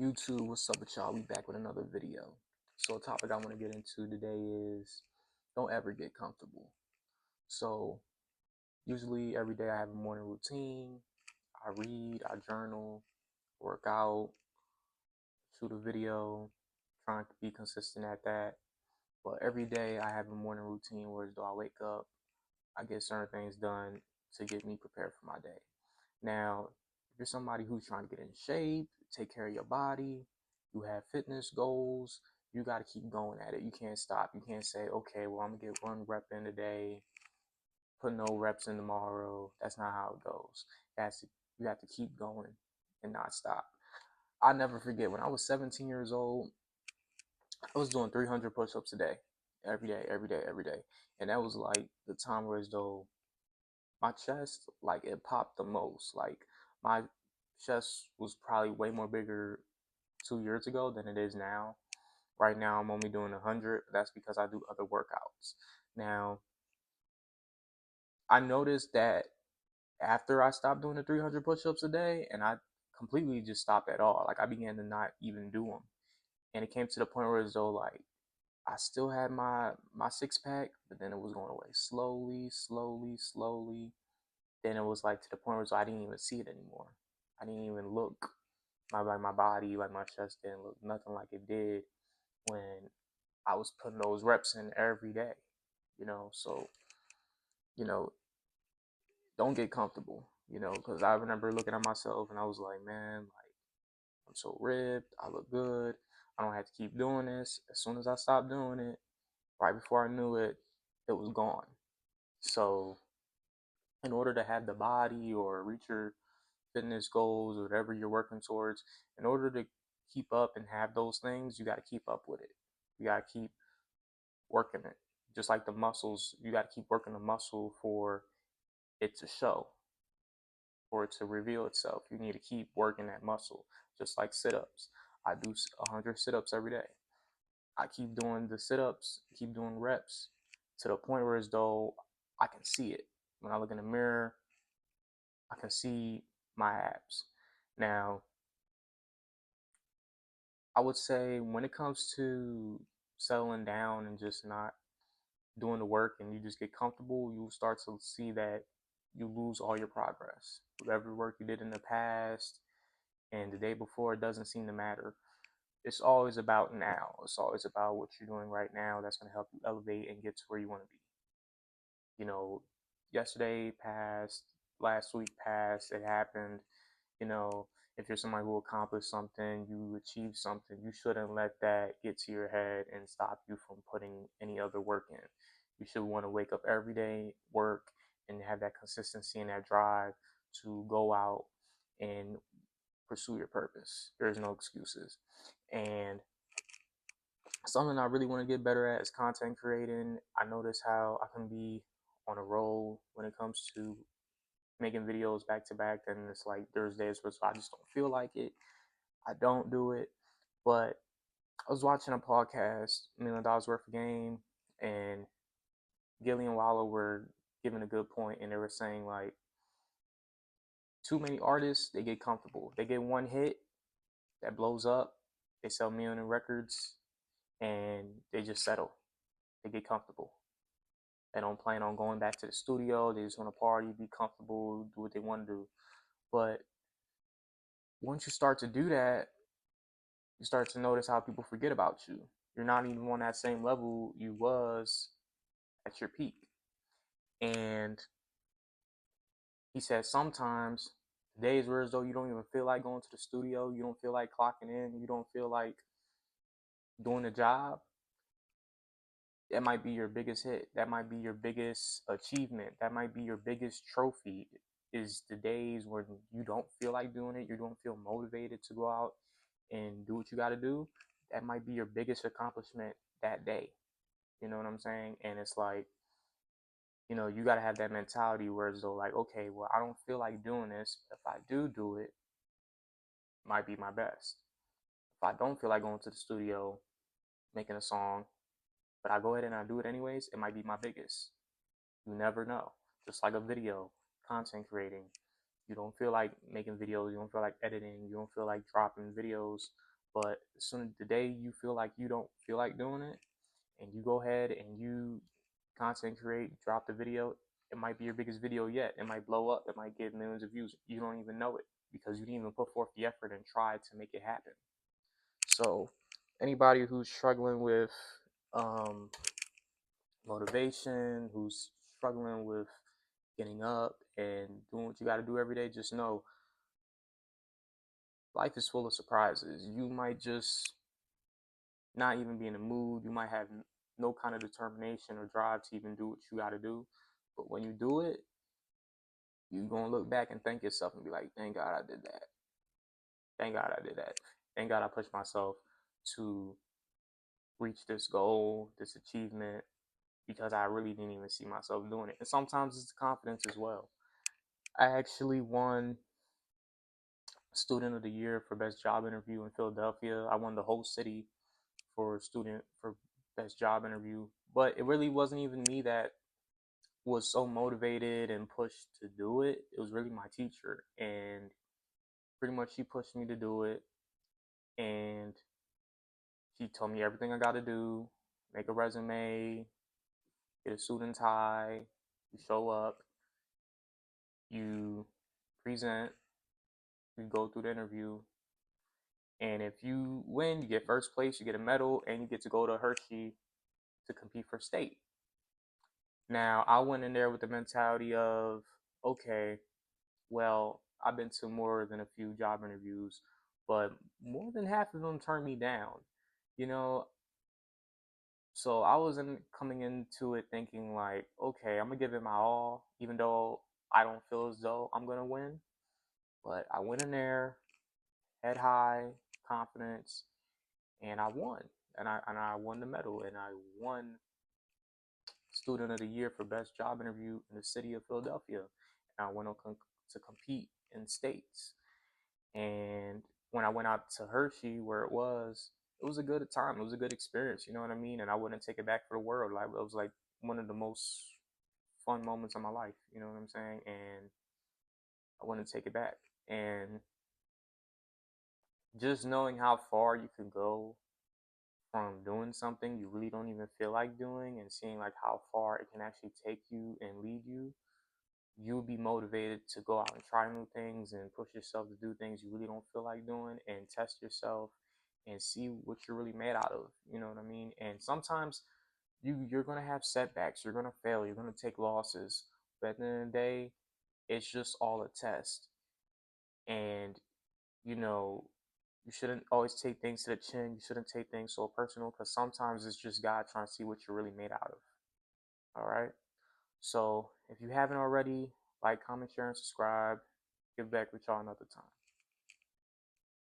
YouTube, what's up with y'all? We back with another video. So a topic I want to get into today is don't ever get comfortable. So usually every day I have a morning routine. I read, I journal, work out, shoot a video, trying to be consistent at that. But every day I have a morning routine where as though I wake up, I get certain things done to get me prepared for my day. Now, if you're somebody who's trying to get in shape, take care of your body, you have fitness goals, you got to keep going at it. You can't stop. You can't say, okay, well, I'm going to get one rep in today, put no reps in tomorrow. That's not how it goes. You have to keep going and not stop. I never forget when I was 17 years old, I was doing 300 push ups a day, every day, every day, every day. And that was like the time where as though my chest, like it popped the most. Like my chest was probably way more bigger 2 years ago than it is now. Right now, I'm only doing 100. That's because I do other workouts. Now, I noticed that after I stopped doing the 300 push-ups a day, and I completely just stopped at all. Like I began to not even do them, and it came to the point where as though like I still had my six pack, but then it was going away slowly, slowly, slowly. Then it was like to the point where I didn't even see it anymore. I didn't even look my body, like my chest didn't look nothing like it did when I was putting those reps in every day. So you know, don't get comfortable. Because I remember looking at myself and I was like, man, like I'm so ripped. I look good. I don't have to keep doing this. As soon as I stopped doing it, right before I knew it, it was gone. So in order to have the body or reach your fitness goals or whatever you're working towards, in order to keep up and have those things, you got to keep up with it. You got to keep working it. Just like the muscles, you got to keep working the muscle for it to show, for it to reveal itself. You need to keep working that muscle, just like sit ups. I do 100 sit ups every day. I keep doing the sit ups, keep doing reps to the point where as though I can see it. When I look in the mirror, I can see my abs. Now, I would say when it comes to settling down and just not doing the work and you just get comfortable, you'll start to see that you lose all your progress. Whatever work you did in the past and the day before, it doesn't seem to matter. It's always about now. It's always about what you're doing right now that's going to help you elevate and get to where you want to be. You know, yesterday passed, last week passed, it happened. you know, if you're somebody who accomplished something, you achieved something, you shouldn't let that get to your head and stop you from putting any other work in. You should want to wake up every day, work, and have that consistency and that drive to go out and pursue your purpose. There's no excuses. And something I really want to get better at is content creating. I notice how I can be on a roll when it comes to making videos back to back, and it's like there's days where I just don't feel like it. I don't do it. But I was watching a podcast, $1 million Worth of Game, and Gillian Wallow were giving a good point, and they were saying like too many artists, they get comfortable. They get one hit that blows up, they sell million records, and they just settle. They get comfortable. They don't plan on going back to the studio. They just want to party, be comfortable, do what they want to do. But once you start to do that, you start to notice how people forget about you. You're not even on that same level you was at your peak. And he said sometimes days where as though you don't even feel like going to the studio, you don't feel like clocking in, you don't feel like doing the job, that might be your biggest hit. That might be your biggest achievement. That might be your biggest trophy. Is the days when you don't feel like doing it, you don't feel motivated to go out and do what you got to do. That might be your biggest accomplishment that day. You know what I'm saying? And it's like, you got to have that mentality where it's though like, okay, well, I don't feel like doing this. If I do it, it might be my best. If I don't feel like going to the studio, making a song, but I go ahead and I do it anyways, it might be my biggest. You never know. Just like a video, content creating. You don't feel like making videos, you don't feel like editing, you don't feel like dropping videos. But as soon as the day you feel like you don't feel like doing it, and you go ahead and you content create, drop the video, it might be your biggest video yet. It might blow up, it might get millions of views. You don't even know it because you didn't even put forth the effort and try to make it happen. So, anybody who's struggling with um, motivation, who's struggling with getting up and doing what you got to do every day, just know life is full of surprises. You might just not even be in the mood. You might have no kind of determination or drive to even do what you got to do. But when you do it, you're going to look back and thank yourself and be like, thank God I did that. Thank God I did that. Thank God I pushed myself to reach this goal, this achievement, because I really didn't even see myself doing it. And sometimes it's confidence as well. I actually won Student of the Year for Best Job Interview in Philadelphia. I won the whole city for Best Job Interview. But it really wasn't even me that was so motivated and pushed to do it. It was really my teacher. And pretty much she pushed me to do it. And she told me everything I got to do, make a resume, get a suit and tie, you show up, you present, you go through the interview, and if you win, you get first place, you get a medal, and you get to go to Hershey to compete for state. Now, I went in there with the mentality of, okay, well, I've been to more than a few job interviews, but more than half of them turned me down. You know, so I wasn't coming into it thinking like, okay, I'm gonna give it my all, even though I don't feel as though I'm gonna win. But I went in there, head high, confidence, and I won. And I won the medal, and I won Student of the Year for Best Job Interview in the city of Philadelphia. And I went on to compete in states. And when I went out to Hershey, where it was a good time. It was a good experience. You know what I mean? And I wouldn't take it back for the world. Like it was like one of the most fun moments of my life. You know what I'm saying? And I wouldn't take it back. And just knowing how far you can go from doing something you really don't even feel like doing, and seeing like how far it can actually take you and lead you, you'll be motivated to go out and try new things and push yourself to do things you really don't feel like doing, and test yourself and see what you're really made out of. You know what I mean? And sometimes you're gonna have setbacks, you're gonna fail, you're gonna take losses, but at the end of the day, it's just all a test. And you know, you shouldn't always take things to the chin. You shouldn't take things so personal, because sometimes it's just God trying to see what you're really made out of. All right. So if you haven't already, like, comment, share, and subscribe. Get back with y'all another time.